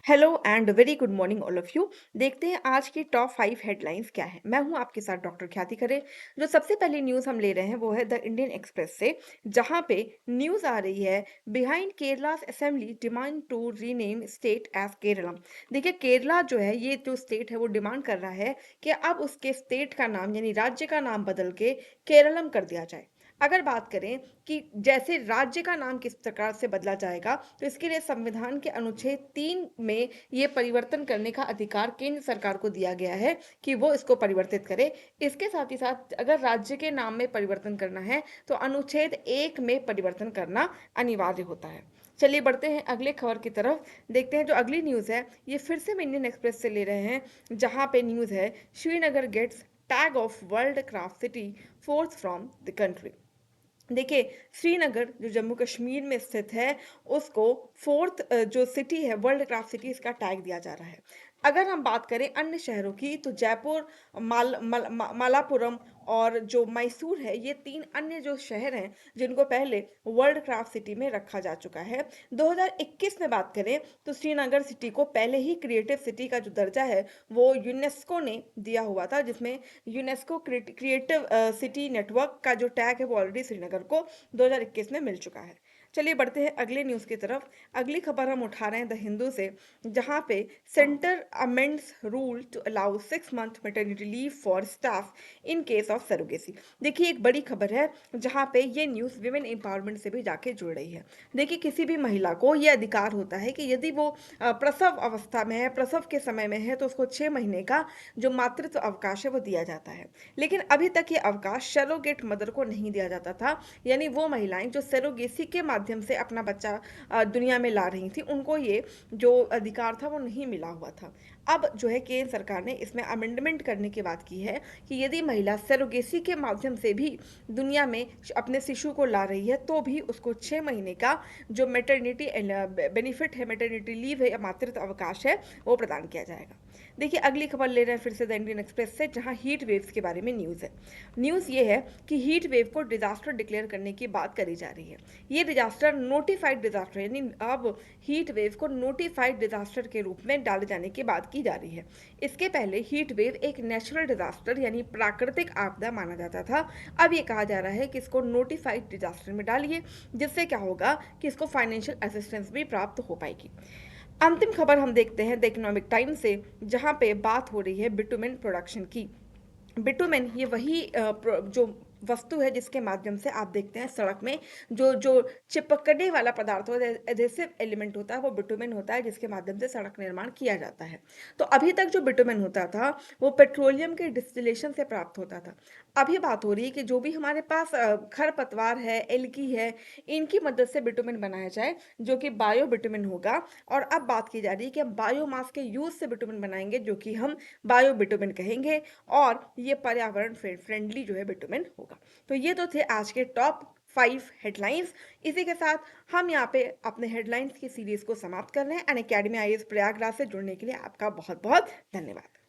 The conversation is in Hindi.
Hello and very good morning all of you. देखते हैं आज की टॉप 5 हेडलाइंस क्या है। मैं हूं आपके साथ डॉक्टर ख्याति खरे। जो सबसे पहली न्यूज़ हम ले रहे हैं वो है द इंडियन एक्सप्रेस से, जहां पे न्यूज़ आ रही है behind Kerala's assembly demand to rename state as Keralam. देखिए, केरला जो है, ये जो स्टेट है वो डिमांड कर रहा है कि अब उसके स्टेट का नाम यानी राज्य का नाम बदल के केरलम कर दिया जाए। अगर बात करें कि जैसे राज्य का नाम किस प्रकार से बदला जाएगा, तो इसके लिए संविधान के अनुच्छेद 3 में ये परिवर्तन करने का अधिकार केंद्र सरकार को दिया गया है कि वो इसको परिवर्तित करे। इसके साथ ही साथ अगर राज्य के नाम में परिवर्तन करना है, तो अनुच्छेद 1 में परिवर्तन करना अनिवार्य होता है। चलिए बढ़ते हैं अगले खबर की तरफ। देखते हैं जो अगली न्यूज़ है, ये फिर से हम इंडियन एक्सप्रेस से ले रहे हैं, जहां पे न्यूज़ है Srinagar gets tag of world craft city fourth from the country. देखिए, श्रीनगर जो जम्मू कश्मीर में स्थित है, उसको फोर्थ जो सिटी है, वर्ल्ड क्राफ्ट सिटी, इसका टैग दिया जा रहा है। अगर हम बात करें अन्य शहरों की, तो जयपुर, मालापुरम और जो मैसूर है, ये 3 अन्य जो शहर हैं जिनको पहले वर्ल्ड क्राफ्ट सिटी में रखा जा चुका है। 2021 में बात करें तो श्रीनगर सिटी को पहले ही क्रिएटिव सिटी का जो दर्जा है वो यूनेस्को ने दिया हुआ था, जिसमें यूनेस्को क्रिएटिव सिटी नेटवर्क का जो टैग है वो ऑलरेडी श्रीनगर को 2021 में मिल चुका है। चलिए बढ़ते हैं अगले न्यूज़ की तरफ। अगली खबर हम उठा रहे हैं द हिंदू से, जहां पे centre amends rule to allow 6 month maternity leave for staff in case of surrogacy. देखिए, एक बड़ी खबर है जहां पे ये न्यूज़ विमेन एम्पावरमेंट से भी जाके जुड़ रही है। देखिए, किसी भी महिला को ये अधिकार होता है कि यदि वो प्रसव अवस्था में है, प्रसव के समय में है, तो उसको 6 महीने का जो मातृत्व अवकाश है वो दिया जाता है। लेकिन अभी तक ये अवकाश सरोगेट मदर को नहीं दिया जाता था, यानी वो महिलाएं जो सरोगेसी के माध्यम से अपना बच्चा दुनिया में ला रही थी, उनको ये जो अधिकार था वो नहीं मिला हुआ था। अब जो है केंद्र सरकार ने इसमें अमेंडमेंट करने की बात की है कि यदि महिला सरोगेसी के माध्यम से भी दुनिया में अपने शिशु को ला रही है, तो भी उसको 6 महीने का जो मैटरनिटी बेनिफिट है, मैटरनिटी लीव है या मातृत्व अवकाश है, वो प्रदान किया जाएगा। देखिए, अगली खबर ले रहे हैं फिर से द इंडियन एक्सप्रेस से, जहां हीट वेव्स के बारे में न्यूज़ है। न्यूज़ ये है कि हीट वेव को डिजास्टर डिक्लेयर करने की बात करी जा रही है। ये डिजास्टर नोटिफाइड डिजास्टर, यानी अब हीट वेव को नोटिफाइड डिजास्टर के रूप में डाले जाने की बात की जा रही है। इसके पहले हीट वेव एक नेचुरल डिजास्टर यानी प्राकृतिक आपदा माना जाता था। अब ये कहा जा रहा है कि इसको नोटिफाइड डिजास्टर में डालिए, जिससे क्या होगा कि इसको फाइनेंशियल असिस्टेंस भी प्राप्त हो पाएगी। अंतिम खबर हम देखते हैं द इकोनॉमिक टाइम्स से, जहां पे बात हो रही है बिटुमेन प्रोडक्शन की। बिटुमेन ये वही जो वस्तु है जिसके माध्यम से आप देखते हैं सड़क में जो जो चिपकने वाला पदार्थ होता है, एडेसिव एलिमेंट होता है, वो बिटुमेन होता है, जिसके माध्यम से सड़क निर्माण किया जाता है। तो अभी तक जो बिटुमेन होता था वो पेट्रोलियम के डिस्टिलेशन से प्राप्त होता था। अभी बात हो रही है कि जो भी हमारे पास खरपतवार है, एल्गी है, इनकी मदद से बिटुमेन बनाया जाए, जो कि बायो बिटुमेन होगा। और अब बात की जा रही है कि हम बायोमास के यूज से बिटुमेन बनाएंगे, जो कि हम बायो बिटुमेन कहेंगे, और ये पर्यावरण फ्रेंडली जो है बिटुमेन होगा। तो ये तो थे आज के टॉप 5 हेडलाइंस। इसी के साथ हम यहाँ पे अपने हेडलाइंस की सीरीज को समाप्त कर रहे हैं। अन अकेडमी आईएएस प्रयागराज से जुड़ने के लिए आपका बहुत बहुत धन्यवाद।